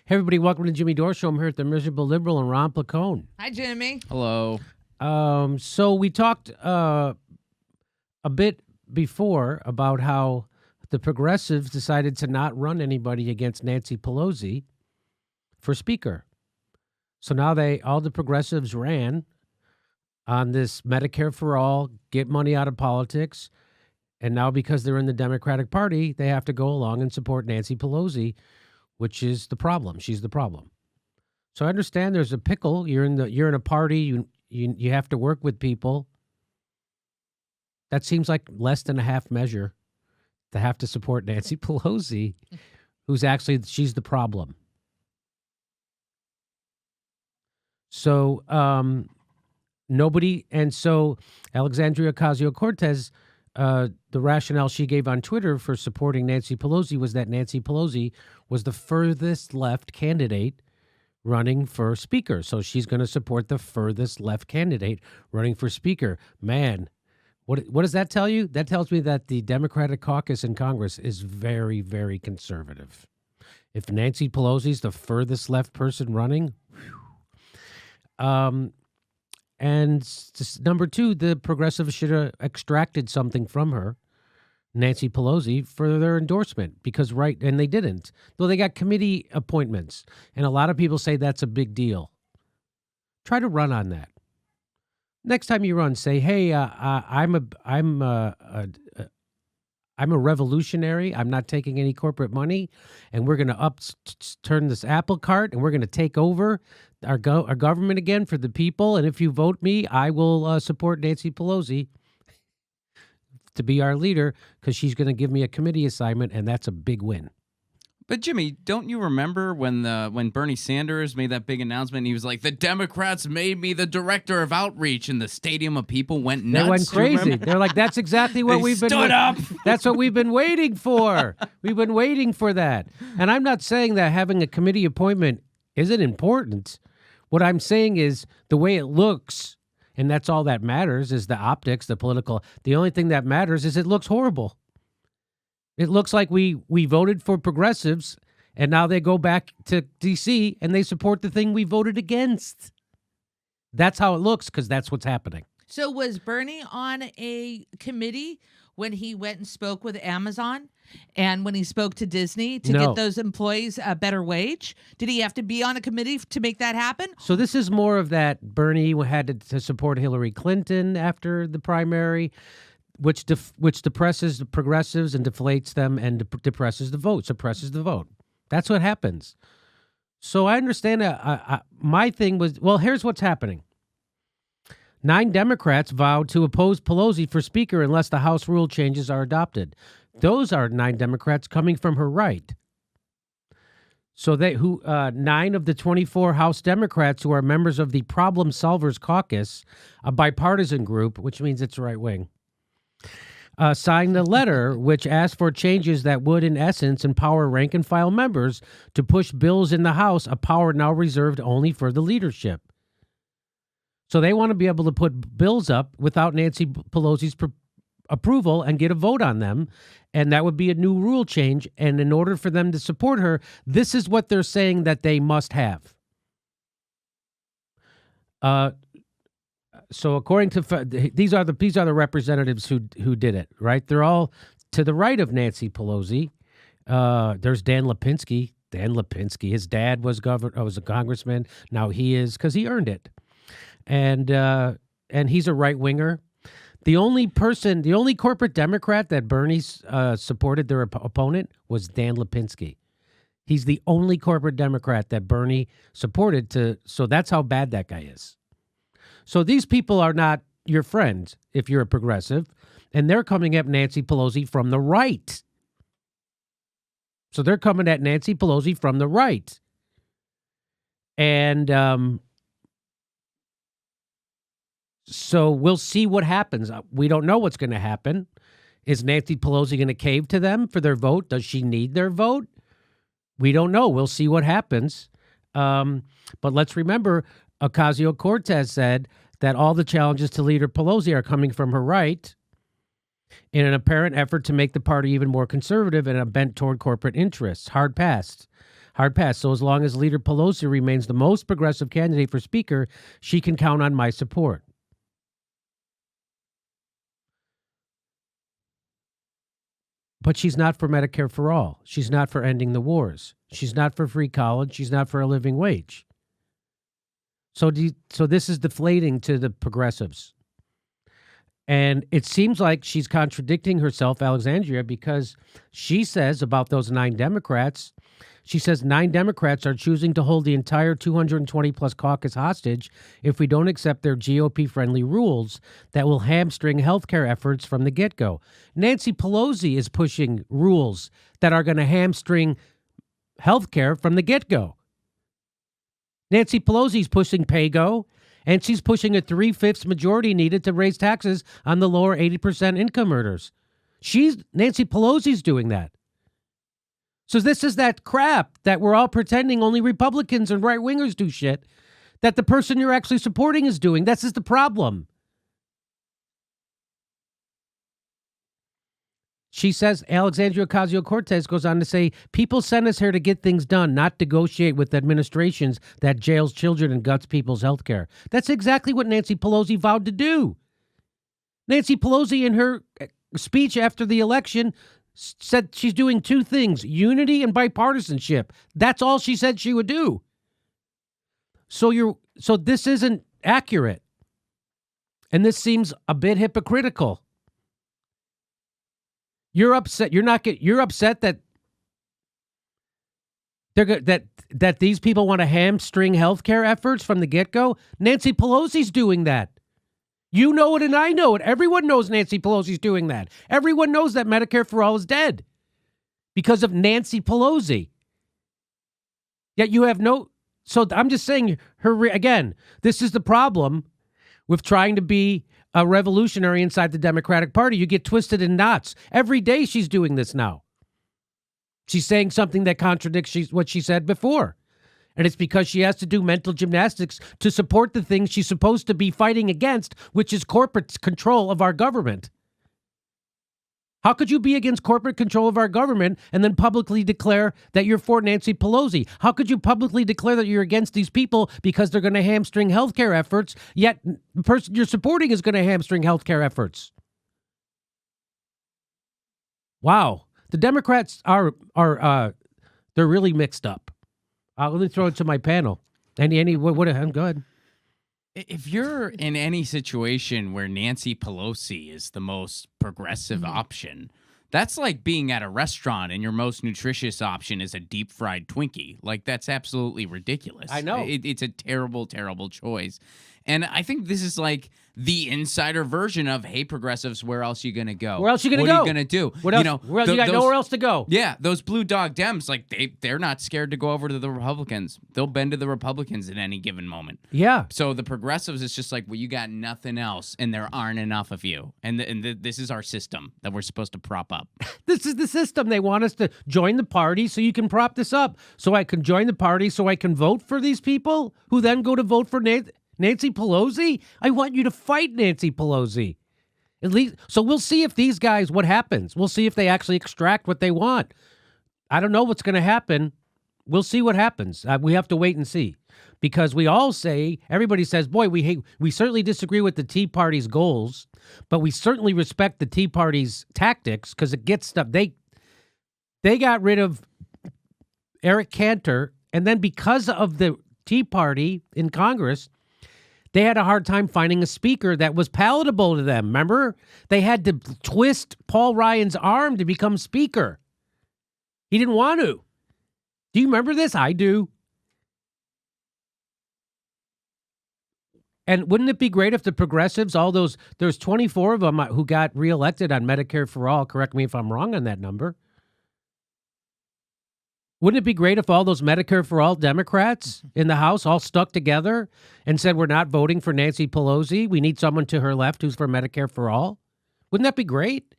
Hey, everybody, welcome to Jimmy Dore Show. I'm here at the Miserable Liberal and Ron Placone. Hi, Jimmy. Hello. So we talked a bit before about how the progressives decided to not run anybody against Nancy Pelosi for Speaker. So now all the progressives ran on this Medicare for all, get money out of politics, and now because they're in the Democratic Party, they have to go along and support Nancy Pelosi, which is the problem. She's the problem. So I understand there's a pickle. You're in a party. You have to work with people. That seems like less than a half measure to have to support Nancy Pelosi, she's the problem. So so Alexandria Ocasio-Cortez, the rationale she gave on Twitter for supporting Nancy Pelosi was that Nancy Pelosi was the furthest left candidate running for Speaker. So she's going to support the furthest left candidate running for Speaker. Man, what does that tell you? That tells me that the Democratic caucus in Congress is very, very conservative. If Nancy Pelosi's the furthest left person running, and number two, the progressives should have extracted something from her, Nancy Pelosi, for their endorsement and they didn't. Though they got committee appointments, and a lot of people say that's a big deal. Try to run on that. Next time you run, say, "Hey, I'm a revolutionary. I'm not taking any corporate money, and we're going to turn this apple cart, and we're going to take over our government again for the people. And if you vote me, I will support Nancy Pelosi to be our leader because she's going to give me a committee assignment, and that's a big win." But Jimmy, don't you remember when Bernie Sanders made that big announcement? He was like, "The Democrats made me the director of outreach," and the stadium of people went nuts. They went crazy. They're like, "That's exactly what we've been stood up. That's what we've been waiting for. We've been waiting for that." And I'm not saying that having a committee appointment isn't important. What I'm saying is the way it looks, and that's all that matters, is the optics, the political. The only thing that matters is it looks horrible. It looks like we voted for progressives, and now they go back to D.C. and they support the thing we voted against. That's how it looks, because that's what's happening. So was Bernie on a committee when he went and spoke with Amazon and when he spoke to Disney to get those employees a better wage? Did he have to be on a committee to make that happen? So this is more of that Bernie had to support Hillary Clinton after the primary, which depresses the progressives and deflates them and suppresses the vote. That's what happens. So I understand that. My thing was, well, here's what's happening. 9 Democrats vowed to oppose Pelosi for Speaker unless the House rule changes are adopted. Those are 9 Democrats coming from her right. So 9 of the 24 House Democrats who are members of the Problem Solvers Caucus, a bipartisan group, which means it's right wing, signed a letter which asked for changes that would, in essence, empower rank-and-file members to push bills in the House, a power now reserved only for the leadership. So they want to be able to put bills up without Nancy Pelosi's approval and get a vote on them, and that would be a new rule change. And in order for them to support her, this is what they're saying that they must have. So according to these are the representatives who did it, right? They're all to the right of Nancy Pelosi. There's Dan Lipinski. His dad was a congressman. Now he is, because he earned it, and he's a right winger. The only corporate Democrat that Bernie supported their opponent was Dan Lipinski. He's the only corporate Democrat that Bernie supported. So that's how bad that guy is. So these people are not your friends if you're a progressive, and they're coming at Nancy Pelosi from the right. So they're coming at Nancy Pelosi from the right. And so we'll see what happens. We don't know what's going to happen. Is Nancy Pelosi going to cave to them for their vote? Does she need their vote? We don't know. We'll see what happens. But let's remember, Ocasio-Cortez said that all the challenges to leader Pelosi are coming from her right in an apparent effort to make the party even more conservative and a bent toward corporate interests. Hard pass. Hard pass. So as long as Leader Pelosi remains the most progressive candidate for Speaker, she can count on my support. But she's not for Medicare for all. She's not for ending the wars. She's not for free college. She's not for a living wage. So this is deflating to the progressives. And it seems like she's contradicting herself, Alexandria, because she says about those 9 Democrats, she says 9 Democrats are choosing to hold the entire 220-plus caucus hostage if we don't accept their GOP-friendly rules that will hamstring healthcare efforts from the get-go. Nancy Pelosi is pushing rules that are going to hamstring healthcare from the get-go. Nancy Pelosi's pushing pay-go, and she's pushing a 3/5 majority needed to raise taxes on the lower 80% income earners. Nancy Pelosi's doing that. So this is that crap that we're all pretending only Republicans and right-wingers do shit that the person you're actually supporting is doing. This is the problem. She says, Alexandria Ocasio-Cortez goes on to say, people send us here to get things done, not negotiate with administrations that jails children and guts people's health care. That's exactly what Nancy Pelosi vowed to do. Nancy Pelosi, in her speech after the election, said she's doing 2 things, unity and bipartisanship. That's all she said she would do. So this isn't accurate. And this seems a bit hypocritical. You're upset. You're upset that that these people want to hamstring healthcare efforts from the get-go. Nancy Pelosi's doing that. You know it and I know it. Everyone knows Nancy Pelosi's doing that. Everyone knows that Medicare for all is dead because of Nancy Pelosi. Yet you have no... So I'm just saying, again, this is the problem with trying to be a revolutionary inside the Democratic Party. You get twisted in knots. Every day she's doing this now. She's saying something that contradicts what she said before. And it's because she has to do mental gymnastics to support the things she's supposed to be fighting against, which is corporate control of our government. How could you be against corporate control of our government and then publicly declare that you're for Nancy Pelosi? How could you publicly declare that you're against these people because they're going to hamstring healthcare efforts, yet the person you're supporting is going to hamstring healthcare efforts? Wow. The Democrats are they're really mixed up. Let me throw it to my panel. What I'm good. If you're in any situation where Nancy Pelosi is the most progressive option, that's like being at a restaurant and your most nutritious option is a deep fried Twinkie. Like, that's absolutely ridiculous. I know. It's a terrible, terrible choice. And I think this is like the insider version of, hey, progressives, where else are you going to go? Where else are you going to go? go? What are you going to do? What else? You got nowhere else to go. Yeah, those blue dog Dems, like they're not scared to go over to the Republicans. They'll bend to the Republicans at any given moment. Yeah. So the progressives, it's just like, well, you got nothing else, and there aren't enough of you. And this is our system that we're supposed to prop up. This is the system. They want us to join the party so you can prop this up. So I can join the party so I can vote for these people who then go to vote for Nancy Pelosi? I want you to fight Nancy Pelosi. At least, so we'll see if these guys, what happens. We'll see if they actually extract what they want. I don't know what's going to happen. We'll see what happens. We have to wait and see. Because everybody says, boy, we certainly disagree with the Tea Party's goals, but we certainly respect the Tea Party's tactics because it gets stuff. They got rid of Eric Cantor, and then because of the Tea Party in Congress, they had a hard time finding a speaker that was palatable to them. Remember? They had to twist Paul Ryan's arm to become speaker. He didn't want to. Do you remember this? I do. And wouldn't it be great if the progressives, there's 24 of them who got reelected on Medicare for All. Correct me if I'm wrong on that number. Wouldn't it be great if all those Medicare for All Democrats in the House all stuck together and said, we're not voting for Nancy Pelosi. We need someone to her left who's for Medicare for All. Wouldn't that be great?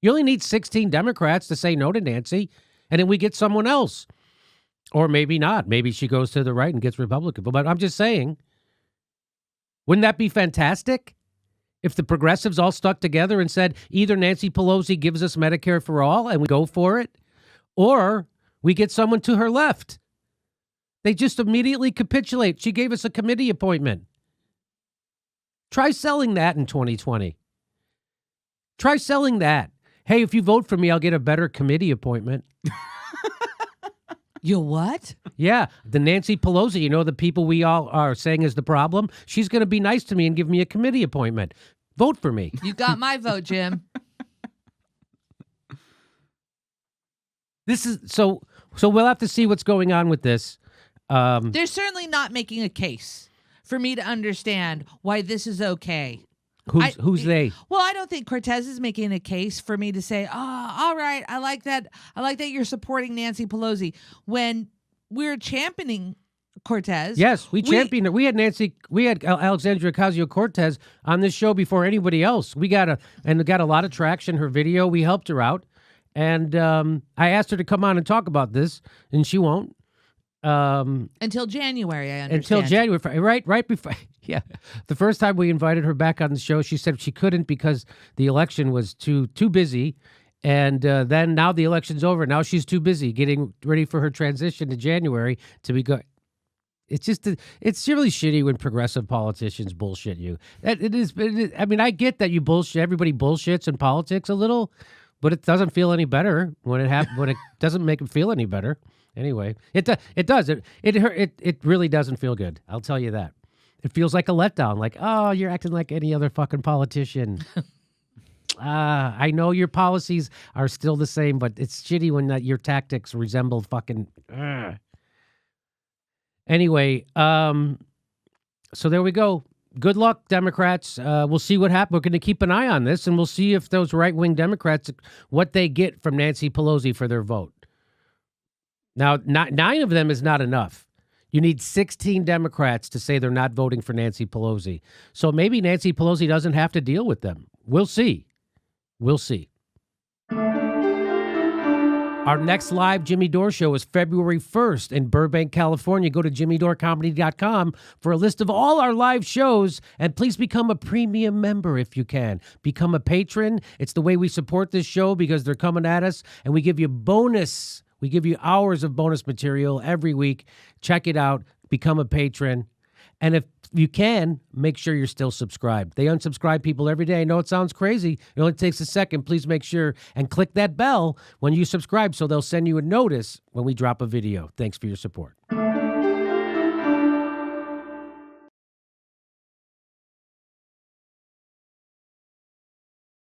You only need 16 Democrats to say no to Nancy, and then we get someone else. Or maybe not. Maybe she goes to the right and gets Republican. But I'm just saying, wouldn't that be fantastic? If the progressives all stuck together and said, either Nancy Pelosi gives us Medicare for All and we go for it, or We get someone to her left. They just immediately capitulate. She gave us a committee appointment. Try selling that in 2020. Try selling that. Hey, if you vote for me, I'll get a better committee appointment. You what? Yeah, the Nancy Pelosi, you know, the people we all are saying is the problem. She's going to be nice to me and give me a committee appointment. Vote for me. You got my vote, Jim. This is so we'll have to see what's going on with this. They're certainly not making a case for me to understand why this is okay. Who's they? Well, I don't think Cortez is making a case for me to say, "Oh, all right, I like that. I like that you're supporting Nancy Pelosi." When we're championing Cortez, Yes, we championed her. We had Alexandria Ocasio-Cortez on this show before anybody else. We got a lot of traction. Her video, we helped her out, and I asked her to come on and talk about this, and she won't. Until January, I understand. Until January, right before. Yeah, the first time we invited her back on the show, she said she couldn't because the election was too busy, and then now the election's over. Now she's too busy getting ready for her transition to January to be good. It's it's really shitty when progressive politicians bullshit you. It is. I mean, I get that you bullshit. Everybody bullshits in politics a little, but it doesn't feel any better when it doesn't make it feel any better. Anyway, it does. It really doesn't feel good. I'll tell you that. It feels like a letdown. Like, oh, you're acting like any other fucking politician. I know your policies are still the same, but it's shitty when your tactics resemble fucking. Anyway, so there we go. Good luck, Democrats. We'll see what happens. We're going to keep an eye on this, and we'll see if those right-wing Democrats, what they get from Nancy Pelosi for their vote. Now, 9 of them is not enough. You need 16 Democrats to say they're not voting for Nancy Pelosi. So maybe Nancy Pelosi doesn't have to deal with them. We'll see. We'll see. Our next live Jimmy Dore show is February 1st in Burbank, California. Go to jimmydorecomedy.com for a list of all our live shows, and please become a premium member if you can. Become a patron. It's the way we support this show because they're coming at us, and we give you bonus. We give you hours of bonus material every week. Check it out. Become a patron. And if you can, make sure you're still subscribed. They unsubscribe people every day. I know it sounds crazy. It only takes a second. Please make sure and click that bell when you subscribe so they'll send you a notice when we drop a video. Thanks for your support.